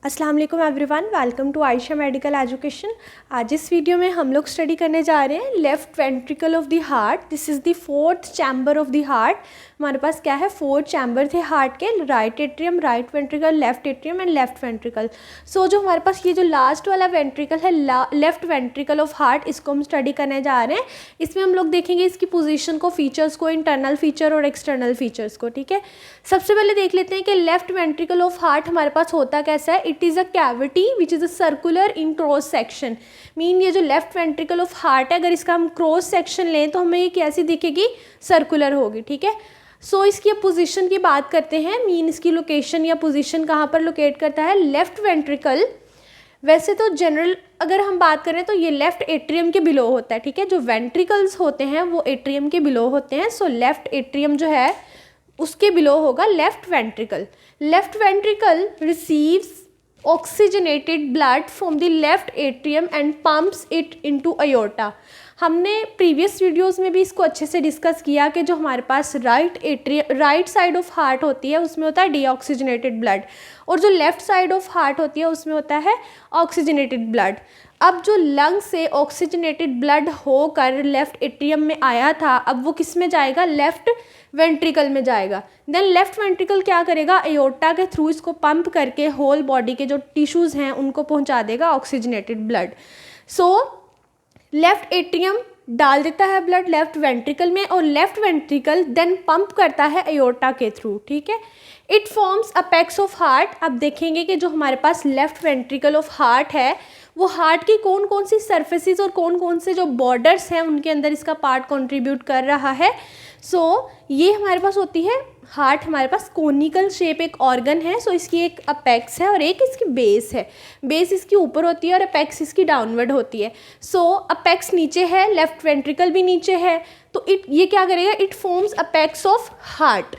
अस्सलाम वालेकुम everyone, welcome to Ayesha medical education. आज इस वीडियो में हम लोग स्टडी करने जा रहे हैं left ventricle of the heart. This is the fourth chamber of the heart. हमारे पास क्या है, 4 चैम्बर थे हार्ट के, right atrium, right ventricle, left atrium and left ventricle. So जो हमारे पास ये जो लास्ट वाला वेंट्रिकल है, लेफ्ट वेंट्रिकल ऑफ हार्ट, इसको हम स्टडी करने जा रहे हैं। इसमें हम लोग देखेंगे इसकी पोजीशन को, फीचर्स को, इंटरनल फीचर और एक्सटर्नल फीचर्स को। ठीक है, सबसे पहले देख लेते हैं कि लेफ्ट वेंट्रिकल ऑफ हार्ट हमारे पास होता कैसा है। It is a cavity which is a circular in cross section. Mean ये जो लेफ्ट वेंट्रिकल ऑफ हार्ट है, अगर इसका हम क्रॉस सेक्शन लें तो हमें ये कैसी दिखेगी, सर्कुलर होगी। ठीक है, सो इसकी पोजीशन की बात करते हैं। मीन इसकी लोकेशन या पोजीशन कहाँ पर लोकेट करता है, लेफ्ट वेंट्रिकल। वैसे तो जनरल अगर हम बात करें तो ये लेफ्ट एट्रियम के बिलो होता है। ठीक है, जो वेंट्रिकल्स होते हैं वो एट्रियम के बिलो होते हैं। सो लेफ्ट एट्रियम जो है उसके बिलो होगा left ventricle. Left ventricle receives oxygenated blood from the left atrium and pumps it into aorta. हमने प्रीवियस वीडियोस में भी इसको अच्छे से डिस्कस किया कि जो हमारे पास राइट साइड ऑफ हार्ट होती है उसमें होता है डीऑक्सीजनेटेड ब्लड, और जो लेफ्ट साइड ऑफ हार्ट होती है उसमें होता है ऑक्सीजनेटेड ब्लड। अब जो लंग से ऑक्सीजनेटेड ब्लड होकर लेफ्ट एट्रियम में आया था, अब वो किस में जाएगा, लेफ्ट वेंट्रिकल में जाएगा। देन लेफ्ट वेंट्रिकल क्या करेगा, एयोर्टा के थ्रू इसको पंप करके होल बॉडी के जो टिश्यूज़ हैं उनको पहुंचा देगा oxygenated blood. So left atrium डाल देता है ब्लड लेफ्ट वेंट्रिकल में, और लेफ्ट वेंट्रिकल देन पंप करता है एयोर्टा के थ्रू। ठीक है, it forms apex of heart. अब देखेंगे कि जो हमारे पास लेफ्ट वेंट्रिकल ऑफ हार्ट है वो हार्ट की कौन कौन सी सर्फेसिस और कौन कौन से जो बॉर्डर्स हैं उनके अंदर इसका पार्ट कंट्रीब्यूट कर रहा है। सो ये हमारे पास होती है हार्ट, हमारे पास कोनिकल शेप एक ऑर्गन है। सो इसकी एक अपेक्स है और एक इसकी बेस है। बेस इसकी ऊपर होती है और अपेक्स इसकी डाउनवर्ड होती है। सो अपेक्स नीचे है, लेफ्ट वेंट्रिकल भी नीचे है, तो ये क्या करेगा, it forms apex of heart.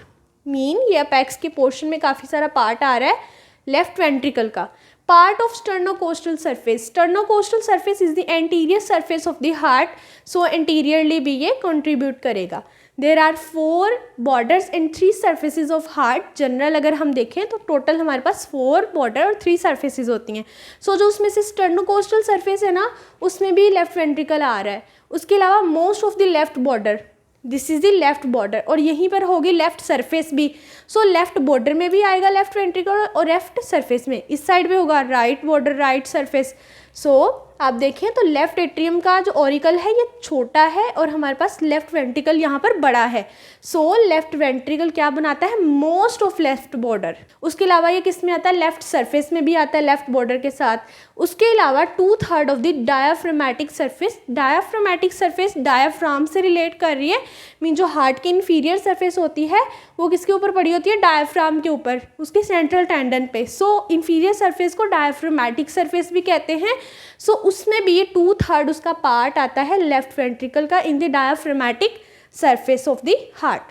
Mean ये अपेक्स के पोर्शन में काफ़ी सारा पार्ट आ रहा है लेफ्ट वेंट्रिकल का। Part of sternocostal surface. Sternocostal surface is the anterior surface of the heart. So anteriorly भी ये कंट्रीब्यूट करेगा। There are 4 borders and 3 surfaces of heart. General अगर हम देखें तो टोटल हमारे पास 4 बॉर्डर और 3 सर्फेसिज होती हैं। सो जो उसमें से स्टर्नोकोस्टल सरफेस है ना, उसमें भी लेफ्ट वेंट्रिकल आ रहा है। उसके अलावा most of the left border, this is the left border, और यहीं पर होगी लेफ्ट सरफेस भी। सो लेफ्ट बॉर्डर में भी आएगा लेफ्ट वेंट्रिकल और लेफ्ट सरफेस में, इस साइड पे होगा राइट बॉर्डर, राइट सरफेस। सो आप देखें तो लेफ्ट एट्रियम का जो ऑरिकल है ये छोटा है और हमारे पास लेफ्ट वेंट्रिकल यहाँ पर बड़ा है। सो लेफ्ट वेंट्रिकल क्या बनाता है, मोस्ट ऑफ लेफ्ट बॉर्डर। उसके अलावा ये किस में आता है, लेफ्ट सरफेस में भी आता है लेफ्ट बॉर्डर के साथ। उसके अलावा 2/3 of the diaphragmatic surface. Diaphragmatic surface diaphragm से रिलेट कर रही है। मीन जो हार्ट की इन्फीरियर सरफेस होती है वो किसके ऊपर पड़ी होती है, डायाफ्राम के ऊपर, उसके सेंट्रल टेंडन पे। सो इन्फीरियर सरफेस को डायाफ्रामेटिक सरफेस भी कहते हैं। सो उसमें भी ये 2/3 उसका पार्ट आता है लेफ्ट वेंट्रिकल का in the diaphragmatic surface of the heart.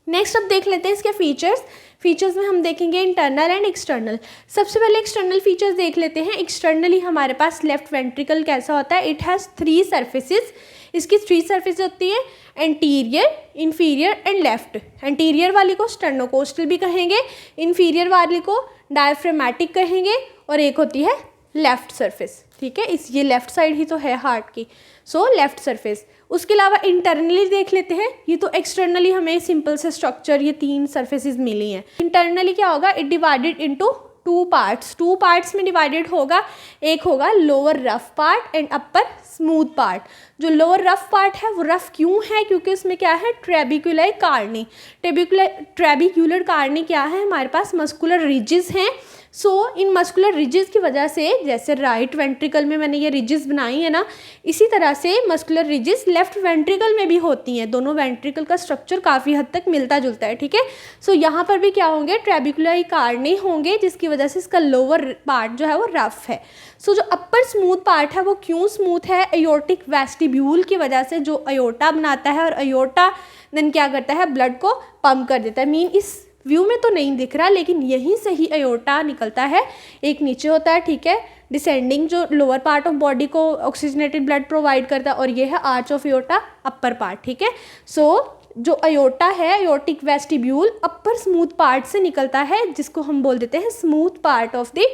Next अब देख लेते हैं इसके फीचर्स। फीचर्स में हम देखेंगे इंटरनल एंड एक्सटर्नल। सबसे पहले एक्सटर्नल फीचर्स देख लेते हैं। एक्सटर्नली हमारे पास लेफ्ट वेंट्रिकल कैसा होता है, इट हैज़ 3 सर्फेसिस। इसकी 3 सर्फेस होती है, anterior, inferior and left. Anterior वाली को स्टर्नोकोस्टल भी कहेंगे, इन्फीरियर वाली को डायाफ्रामेटिक कहेंगे, और एक होती है लेफ्ट सरफेस। ठीक है, ये लेफ्ट साइड ही तो है हार्ट की। So left surface. उसके अलावा इंटरनली देख लेते हैं। ये तो एक्सटर्नली हमें सिंपल से स्ट्रक्चर, ये 3 सर्फेसिस मिली हैं। इंटरनली क्या होगा, it divided into 2 parts. 2 parts में डिवाइडेड होगा। एक होगा lower rough part and upper smooth part. जो लोअर रफ पार्ट है वो रफ क्यों है, क्योंकि उसमें क्या है, ट्रेबिकुलर कार्नी। ट्रेबिकुलर कार्नी क्या है, हमारे पास मस्कुलर रिजेस हैं। सो इन मस्कुलर रिजेस की वजह से, जैसे राइट वेंट्रिकल में मैंने ये रिजेस बनाई है ना, इसी तरह से मस्कुलर रिजेस लेफ्ट वेंट्रिकल में भी होती हैं। दोनों वेंट्रिकल का स्ट्रक्चर काफ़ी हद तक मिलता जुलता है। ठीक है, सो यहाँ पर भी क्या होंगे, ट्रेबिकुलर कार्नी होंगे, जिसकी वजह से इसका लोअर पार्ट जो है वो रफ है। सो जो अपर स्मूथ पार्ट है वो क्यों स्मूथ है, एयोर्टिक वेस्टिब्यूल की वजह से। जो अयोर्टा बनाता है और अयोर्टा देन क्या करता है, ब्लड को पंप कर देता है। मीन इस व्यू में तो नहीं दिख रहा, लेकिन यहीं से ही अयोर्टा निकलता है। एक नीचे होता है, ठीक है, डिसेंडिंग, जो लोअर पार्ट ऑफ बॉडी को ऑक्सीजनेटेड ब्लड प्रोवाइड करता है, और ये है आर्च ऑफ अयोर्टा, अपर पार्ट। ठीक है, सो जो अयोर्टा है, अयोर्टिक वेस्टिब्यूल, अपर स्मूथ पार्ट से निकलता है, जिसको हम बोल देते हैं smooth part of the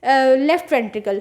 left ventricle.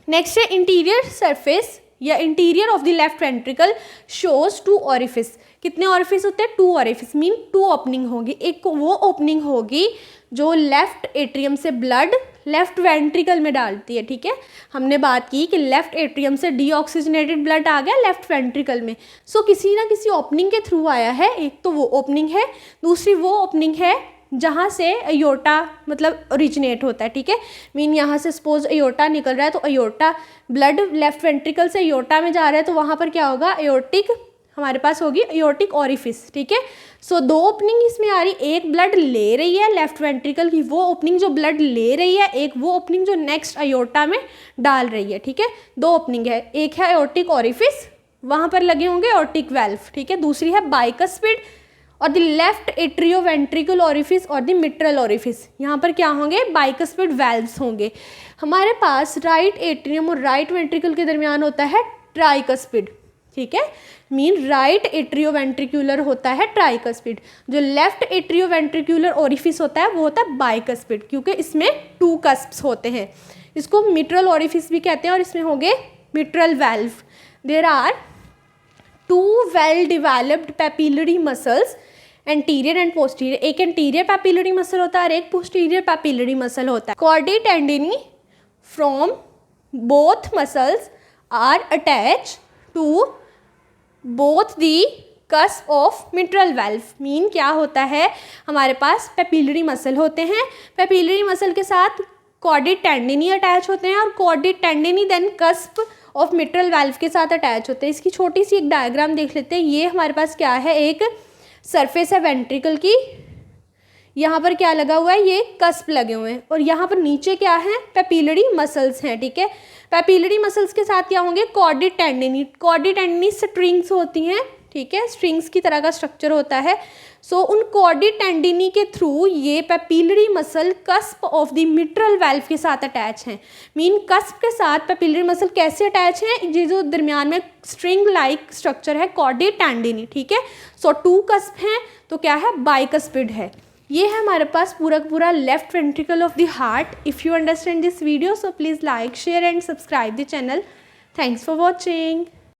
Next है इंटीरियर सरफेस या interior of the left ventricle shows 2 orifice. कितने ऑरिफिस होते हैं? 2 ऑरिफिस, मीन 2 ओपनिंग होगी। एक वो ओपनिंग होगी जो लेफ्ट एट्रियम से ब्लड लेफ्ट वेंट्रिकल में डालती है, ठीक है। हमने बात की कि लेफ्ट एट्रियम से डीऑक्सीजनेटेड ब्लड आ गया लेफ्ट वेंट्रिकल में, सो किसी ना किसी ओपनिंग के थ्रू आया है। एक तो वो ओपनिंग है, दूसरी वो ओपनिंग है जहाँ से अयोर्टा मतलब ओरिजिनेट होता है, ठीक है। मीन यहाँ से सपोज अयोर्टा निकल रहा है तो अयोर्टा ब्लड लेफ्ट वेंट्रिकल से अयोर्टा में जा रहा है तो वहाँ पर क्या होगा? अयोर्टिक हमारे पास होगी अयोर्टिक ऑरिफिस, ठीक है। सो 2 ओपनिंग इसमें आ रही, एक ब्लड ले रही है लेफ्ट वेंट्रिकल की, वो ओपनिंग जो ब्लड ले रही है, एक वो ओपनिंग जो नेक्स्ट अयोर्टा में डाल रही है, ठीक है। 2 ओपनिंग है, एक है अयोर्टिक ऑरिफिस, वहाँ पर लगे होंगे अयोर्टिक वाल्व, ठीक है। दूसरी है बाइकस्पिड और द लेफ्ट एट्रियोवेंट्रिकल ऑरिफिस और द मिट्रल ऑरिफिस, यहाँ पर क्या होंगे? बाइकस्पिड वाल्व्स होंगे। हमारे पास राइट एट्रियम और राइट वेंट्रिकल के दरमियान होता है ट्राइकस्पिड, ठीक है। मीन राइट एट्रियोवेंट्रिकुलर होता है ट्राइकस्पिड, जो लेफ्ट एट्रियोवेंट्रिकुलर ऑरिफिस होता है वो होता है बाइकस्पिड, क्योंकि इसमें 2 कस्प्स होते हैं। इसको मिट्रल ऑरिफिस भी कहते हैं और इसमें होंगे mitral valve. There are 2 well developed papillary muscles, anterior and posterior. एक एंटीरियर पैपिलरी मसल होता है और एक पोस्टीरियर पैपिलरी मसल होता है। Chordae tendineae from both muscles are attach to both the cusp of mitral valve. Mean क्या होता है? हमारे पास पैपिलरी मसल होते हैं, पैपिलरी मसल के साथ कॉर्डी टेंडिनी अटैच होते हैं और chordae tendineae then cusp of mitral valve के साथ अटैच होते हैं। इसकी छोटी सी एक डायग्राम देख लेते हैं। ये हमारे पास क्या है? एक सरफेस है वेंट्रिकल की, यहाँ पर क्या लगा हुआ है? ये कस्प लगे हुए हैं और यहाँ पर नीचे क्या है? पैपिलरी मसल्स हैं, ठीक है। पैपिलरी मसल्स के साथ क्या होंगे? कॉर्डी टेंडिनी। कॉर्डी टेंडिनी स्ट्रिंग्स होती हैं, ठीक है, स्ट्रिंग्स की तरह का स्ट्रक्चर होता है। सो उन कॉर्डी टेंडिनी के थ्रू ये papillary muscle cusp of the mitral valve के साथ अटैच हैं। मीन कस्प के साथ पैपिलरी मसल कैसे अटैच हैं? ये जो दरमियान में स्ट्रिंग लाइक स्ट्रक्चर है कॉर्डी टेंडिनी, ठीक है। सो 2 कस्प हैं तो क्या है? बाइकस्पिड है। ये है हमारे पास पूरा का पूरा left ventricle of the heart. If you understand this video so please like share and subscribe the channel. Thanks for watching.